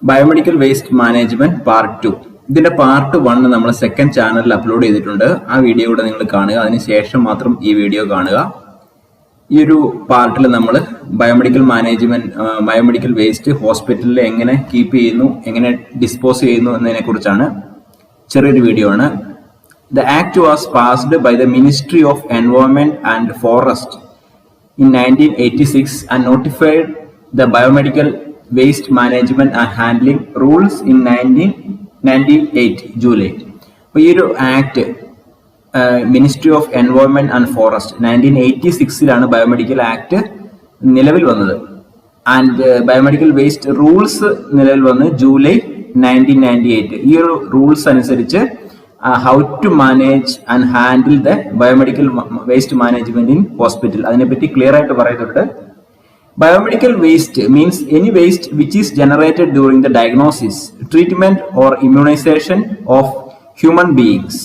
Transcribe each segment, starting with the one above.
Biomedical waste management part 2. ഇതിന്റെ part 1 നമ്മൾ second ചാനലിൽ അപ്ലോഡ് ചെയ്തിട്ടുണ്ട്. ആ വീഡിയോ കൂടെ നിങ്ങൾ കാണുക, അതിനുശേഷം മാത്രം ഈ വീഡിയോ കാണുക. ഈ ഒരു പാർട്ടിൽ നമ്മൾ ബയോമെഡിക്കൽ വേസ്റ്റ് ഹോസ്പിറ്റലിൽ എങ്ങനെ കീപ്പ് ചെയ്യുന്നു, എങ്ങനെ ഡിസ്പോസ് ചെയ്യുന്നു എന്നതിനെ കുറിച്ചാണ് ചെറിയൊരു വീഡിയോ ആണ്. The act was passed by the Ministry of Environment and Forest in 1986 and notified the biomedical waste management and handling rules in 1998 July. അപ്പോൾ ഈ ഒരു act ministry of environment and forest 1986 biomedical act നിലവിൽ വന്നത്. And biomedical waste rules നിലവിൽ വന്ന് July 1998. ഈ ഒരു rules അനുസരിച്ച് how to manage and handle the biomedical waste management in hospital, അതിനെപ്പറ്റി ക്ലിയർ ആയിട്ട് പറയുന്നുണ്ട്. Biomedical waste means any waste which is generated during the diagnosis, treatment or immunization of human beings.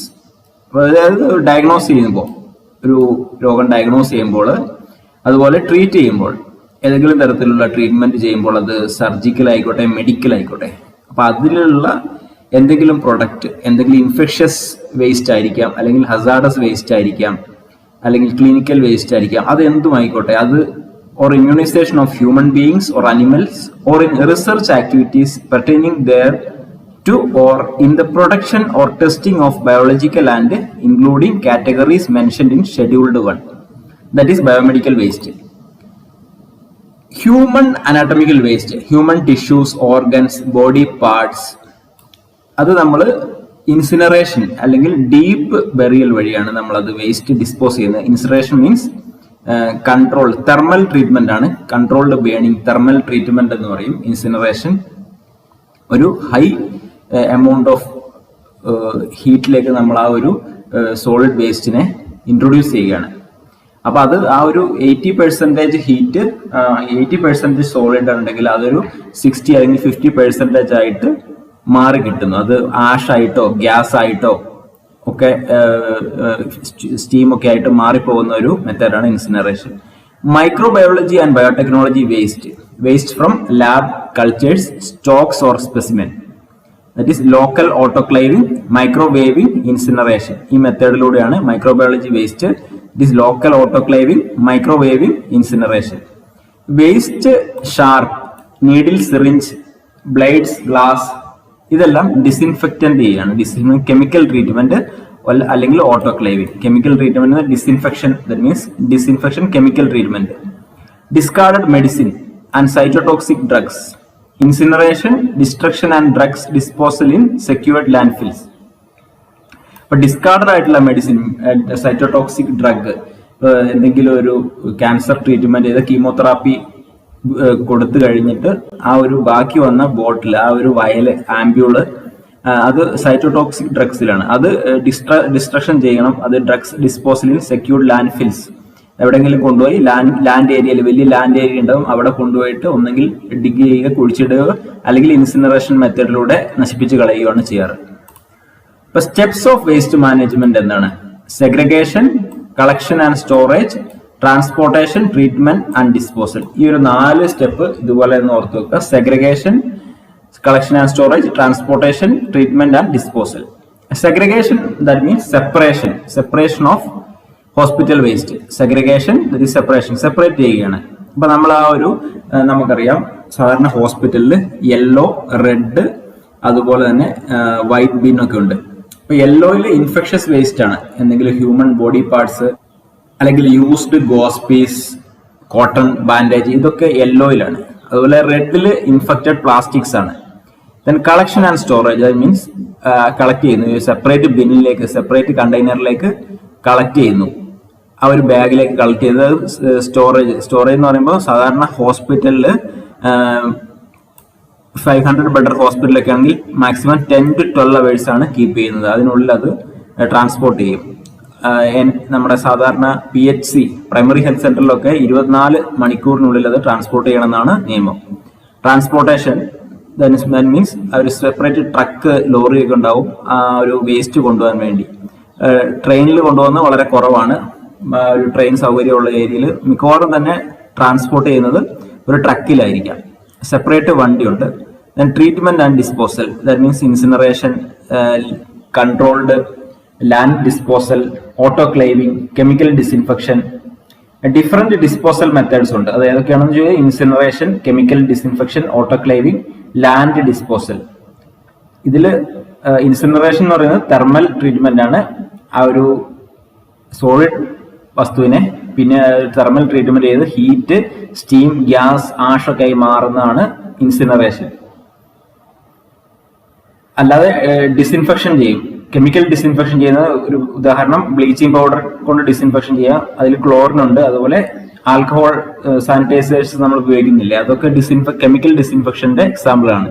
അതായത് diagnose ചെയ്യുമ്പോൾ, ഒരു രോഗം diagnose ചെയ്യുമ്പോൾ, അതുപോലെ treat ചെയ്യുമ്പോൾ, ഏതെങ്കിലും തരത്തിലുള്ള ട്രീറ്റ്മെന്റ് ചെയ്യുമ്പോൾ, അത് സർജിക്കൽ ആയിക്കോട്ടെ മെഡിക്കൽ ആയിക്കോട്ടെ, അപ്പൊ അതിലുള്ള എന്തെങ്കിലും പ്രൊഡക്റ്റ്, എന്തെങ്കിലും ഇൻഫെക്ഷ്യസ് വേസ്റ്റ് ആയിരിക്കാം, അല്ലെങ്കിൽ ഹസാർഡസ് വേസ്റ്റ് ആയിരിക്കാം, അല്ലെങ്കിൽ ക്ലിനിക്കൽ വേസ്റ്റ് ആയിരിക്കാം, അത് എന്തും ആയിക്കോട്ടെ, അത് or immunization of human beings or animals or in research activities pertaining there to or in the production or testing of biological and including categories mentioned in scheduled 1, that is biomedical waste. Human anatomical waste, human tissues, organs, body parts, അത് നമ്മൾ incineration അല്ലെങ്കിൽ deep burial വഴിയാണ് നമ്മൾ അത് waste dispose ചെയ്യുന്നത്. Incineration means control thermal treatment ആണ്. Controlled burning thermal treatment എന്ന് പറയും. ഇൻസിനറേഷൻ ഒരു ഹൈ എമൗണ്ട് ഓഫ് ഹീറ്റിലേക്ക് നമ്മൾ ആ ഒരു സോളിഡ് വേസ്റ്റിനെ ഇൻട്രൊഡ്യൂസ് ചെയ്യുകയാണ്. അപ്പൊ അത് ആ ഒരു 80% ഹീറ്റ്, 80% സോളിഡ് ഉണ്ടെങ്കിൽ അതൊരു 60 അല്ലെങ്കിൽ 50% ആയിട്ട് മാറി കിട്ടുന്നു. അത് ആഷ് ആയിട്ടോ ഗ്യാസ് ആയിട്ടോ ഒക്കെ സ്റ്റീം ഒക്കെ ആയിട്ട് മാറിപ്പോകുന്ന ഒരു മെത്തേഡാണ് incineration. Microbiology and biotechnology waste from lab cultures, stocks or specimen, that is local autoclaving, microwaving, incineration. ഈ മെത്തേഡിലൂടെയാണ് microbiology waste, it is local autoclaving, microwaving, incineration. Waste sharp, needle, syringe, blades, glass, ഇതെല്ലാം disinfectant ചെയ്യാണ്. Chemical treatment അല്ലെങ്കിൽ autoclaving. Chemical treatment disinfection, that means disinfection, chemical treatment. Discarded medicine and cytotoxic drugs, incineration, destruction and drugs disposal in secured landfills. അപ്പൊ discarded ആയിട്ടുള്ള medicine, cytotoxic drug, എന്തെങ്കിലും ഒരു cancer treatment ചെയ്ത chemotherapy കൊടുത്തു കഴിഞ്ഞിട്ട് ആ ഒരു ബാക്കി വന്ന ബോട്ടിൽ, ആ ഒരു വയല്, ആംബ്യൂള്, അത് സൈറ്റോടോക്സിക് ഡ്രഗ്സിലാണ്. അത് ഡിസ്ട്രക്ഷൻ ചെയ്യണം. അത് drugs disposal in secured land fils, എവിടെയെങ്കിലും കൊണ്ടുപോയി ലാൻഡ് ഏരിയയിൽ, വലിയ ലാൻഡ് ഏരിയ ഉണ്ടാവും, അവിടെ കൊണ്ടുപോയിട്ട് ഒന്നെങ്കിൽ ഡിഗ് ചെയ്യുക, കുഴിച്ചിടുക, അല്ലെങ്കിൽ ഇൻസിനറേഷൻ മെത്തേഡിലൂടെ നശിപ്പിച്ച് കളയുകയാണ് ചെയ്യാറ്. ഇപ്പൊ സ്റ്റെപ്സ് ഓഫ് വേസ്റ്റ് മാനേജ്മെന്റ് എന്താണ്? Segregation, collection and storage, transportation, treatment and disposal. ഈ ഒരു 4 സ്റ്റെപ്പ് ഇതുപോലെ ഒന്ന് ഓർത്ത് വെക്കുക. Segregation, collection and storage, transportation, treatment and disposal. Segregation, that means separation of hospital waste. Segregation, that is separate ചെയ്യുകയാണ്. അപ്പൊ നമ്മൾ ആ ഒരു നമുക്കറിയാം, സാധാരണ ഹോസ്പിറ്റലിൽ യെല്ലോ, റെഡ്, അതുപോലെ തന്നെ വൈറ്റ് ബിൻ ഒക്കെ ഉണ്ട്. അപ്പൊ യെല്ലോയിൽ ഇൻഫെക്ഷ്യസ് വേസ്റ്റ് ആണ്, എന്തെങ്കിലും ഹ്യൂമൻ ബോഡി പാർട്സ് അല്ലെങ്കിൽ used gauze piece, cotton bandage, ഇതൊക്കെ യെല്ലോയിലാണ്. അതുപോലെ റെഡില് ഇൻഫെക്റ്റഡ് പ്ലാസ്റ്റിക്സ് ആണ്. Then collection and storage, that means collect ചെയ്യുന്നു, സെപ്പറേറ്റ് ബിന്നിലേക്ക്, സെപ്പറേറ്റ് കണ്ടെയ്നറിലേക്ക് കളക്ട് ചെയ്യുന്നു, ആ ഒരു ബാഗിലേക്ക് കളക്ട് ചെയ്ത്. സ്റ്റോറേജ് എന്ന് പറയുമ്പോൾ സാധാരണ ഹോസ്പിറ്റലിൽ 500 ബെഡ് ഹോസ്പിറ്റലൊക്കെ ആണെങ്കിൽ മാക്സിമം 10 to 12 hours ആണ് കീപ്പ് ചെയ്യുന്നത്. അതിനുള്ളിൽ അത് ട്രാൻസ്പോർട്ട് ചെയ്യും. നമ്മുടെ സാധാരണ PHC പ്രൈമറി ഹെൽത്ത് സെന്ററിലൊക്കെ 24 മണിക്കൂറിനുള്ളിൽ അത് ട്രാൻസ്പോർട്ട് ചെയ്യണമെന്നാണ് നിയമം. ട്രാൻസ്പോർട്ടേഷൻ, ദാറ്റ് മീൻസ് ഒരു സെപ്പറേറ്റ് ട്രക്ക്, ലോറി ഒക്കെ ഉണ്ടാവും ആ ഒരു വേസ്റ്റ് കൊണ്ടുപോകാൻ വേണ്ടി. ട്രെയിനിൽ കൊണ്ടുപോകുന്നത് വളരെ കുറവാണ്. ഒരു ട്രെയിൻ സൗകര്യമുള്ള ഏരിയയിൽ മിക്കവാറും തന്നെ ട്രാൻസ്പോർട്ട് ചെയ്യുന്നത് ഒരു ട്രക്കിലായിരിക്കാം. സെപ്പറേറ്റ് വണ്ടിയുണ്ട്. Then treatment and disposal, that means incineration, controlled land disposal, autoclaving, chemical disinfection. Different disposal methods ഉണ്ട്. അത് ഏതൊക്കെയാണെന്ന് ചോദിച്ചാൽ incineration, chemical disinfection, autoclaving, land disposal. ഇതിൽ ഇൻസിനറേഷൻ എന്ന് പറയുന്നത് തെർമൽ ട്രീറ്റ്മെന്റ് ആണ്. ആ ഒരു സോളിഡ് വസ്തുവിനെ പിന്നെ തെർമൽ ട്രീറ്റ്മെന്റ് ചെയ്ത് ഹീറ്റ്, സ്റ്റീം, ഗ്യാസ്, ആഷ് ഒക്കെ ആയി മാറുന്നതാണ് ഇൻസിനറേഷൻ. അല്ലാതെ ഡിസിൻഫെക്ഷൻ ചെയ്യും, കെമിക്കൽ ഡിസിൻഫെക്ഷൻ ചെയ്യുന്ന ഒരു ഉദാഹരണം ബ്ലീച്ചിങ് പൗഡർ കൊണ്ട് ഡിസിൻഫെക്ഷൻ ചെയ്യാം. അതിൽ ക്ലോറിൻ ഉണ്ട്. അതുപോലെ ആൽക്കഹോൾ സാനിറ്റൈസേഴ്സ് നമ്മൾ ഉപയോഗിക്കുന്നില്ല, അതൊക്കെ കെമിക്കൽ ഡിസിൻഫെക്ഷന്റെ എക്സാമ്പിൾ ആണ്.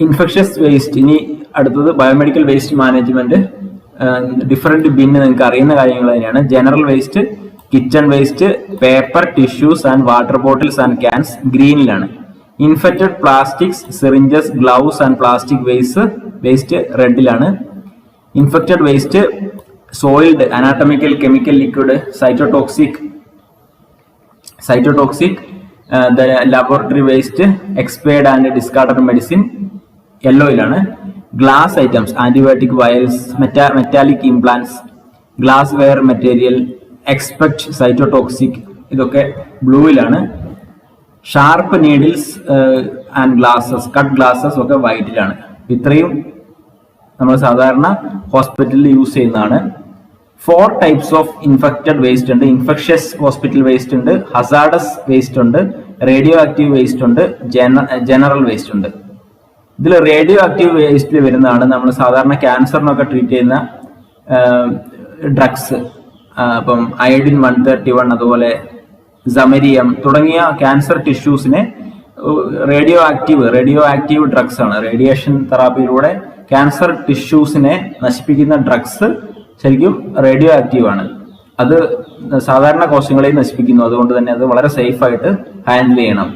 ഇൻഫെക്ഷ്യസ് വേസ്റ്റ്, ഇനി അടുത്തത് biomedical waste management. Different bin നിങ്ങൾക്ക് അറിയുന്ന കാര്യങ്ങൾ തന്നെയാണ്. General waste, kitchen waste, paper, tissues and water bottles and cans ഗ്രീനിലാണ്. Infected plastics, syringes, gloves and plastic waste റെഡിലാണ്. Infected waste, soiled, anatomical, chemical, liquid, cytotoxic, laboratory waste, expired and discarded medicine യെല്ലോയിലാണ്. Glass items, antibiotic, vials, metallic implants, glassware material, expect, cytotoxic, ഇതൊക്കെ ബ്ലൂയിലാണ്. Sharp needles and glasses, cut glasses ഒക്കെ വൈറ്റിലാണ്. ഇത്രയും നമ്മൾ സാധാരണ ഹോസ്പിറ്റലിൽ use ചെയ്യുന്നതാണ്. 4 types of infected waste ഉണ്ട്. ഇൻഫെക്ഷ്യസ് ഹോസ്പിറ്റൽ വേസ്റ്റ് ഉണ്ട്, ഹസാർഡസ് വേസ്റ്റ് ഉണ്ട്, റേഡിയോ ആക്റ്റീവ് വേസ്റ്റ് ഉണ്ട്, ജനറൽ വേസ്റ്റ് ഉണ്ട്. ഇതിൽ റേഡിയോ ആക്റ്റീവ് വേസ്റ്റിൽ വരുന്നതാണ് നമ്മൾ സാധാരണ ക്യാൻസറിനൊക്കെ ട്രീറ്റ് ചെയ്യുന്ന ഡ്രഗ്സ്. അപ്പം അയഡിൻ 131, അതുപോലെ സമരിയം തുടങ്ങിയ ക്യാൻസർ ടിഷ്യൂസിനെ റേഡിയോ ആക്റ്റീവ് ഡ്രഗ്സ് ആണ്. റേഡിയേഷൻ തെറാപ്പിയിലൂടെ ക്യാൻസർ ടിഷ്യൂസിനെ നശിപ്പിക്കുന്ന ഡ്രഗ്സ് ശരിക്കും റേഡിയോ ആക്റ്റീവ് ആണ്. അത് സാധാരണ കോശങ്ങളെ നശിപ്പിക്കുന്നു. അതുകൊണ്ട് തന്നെ അത് വളരെ സേഫ് ആയിട്ട് ഹാൻഡിൽ ചെയ്യണം.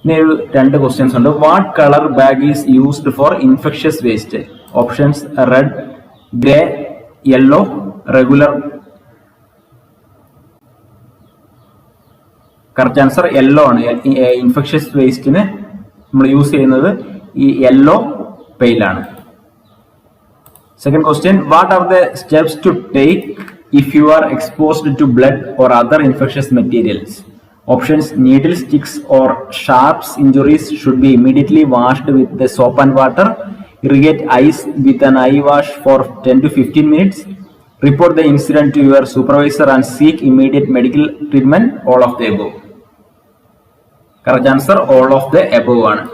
ഇനി 2 ക്വസ്റ്റ്യൻസ് ഉണ്ട്. What colour bag is used for infectious waste? Options red, grey, yellow, regular. Correct answer yellow ആണ്. ഇൻഫെക്ഷ്യസ് വേസ്റ്റിന് നമ്മൾ യൂസ് ചെയ്യുന്നത് ഈ yellow പെയിലാണ്. Second question, what are the steps to take if you are exposed to blood or other infectious materials? Options, needle sticks or sharps injuries should be immediately washed with the soap and water. Irrigate eyes with an eye wash for 10 to 15 minutes. Report the incident to your supervisor and seek immediate medical treatment. All of the above. Correct answer all of the above ആണ്.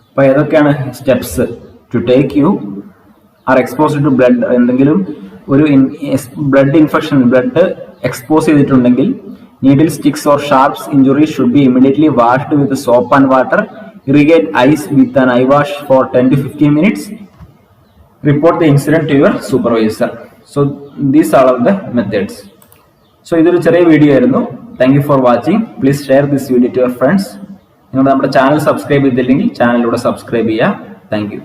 അപ്പോൾ ഏതൊക്കെയാണ് steps to take you are exposed to blood? എന്തെങ്കിലും ഒരു blood infection, blood expose ചെയ്തിട്ടുണ്ടെങ്കിൽ needle sticks or sharps injury should be immediately washed with soap and water. Irrigate eyes with an eye wash for 10 to 15 minutes. Report the incident to your supervisor. So these are all the methods. So ഇതൊരു ചെറിയ video ആയിരുന്നു. Thank you for watching. Please share this video to your friends. നിങ്ങൾ നമ്മുടെ channel subscribe ചെയ്തില്ലെങ്കിൽ ചാനലിലൂടെ subscribe ചെയ്യുക. Thank U.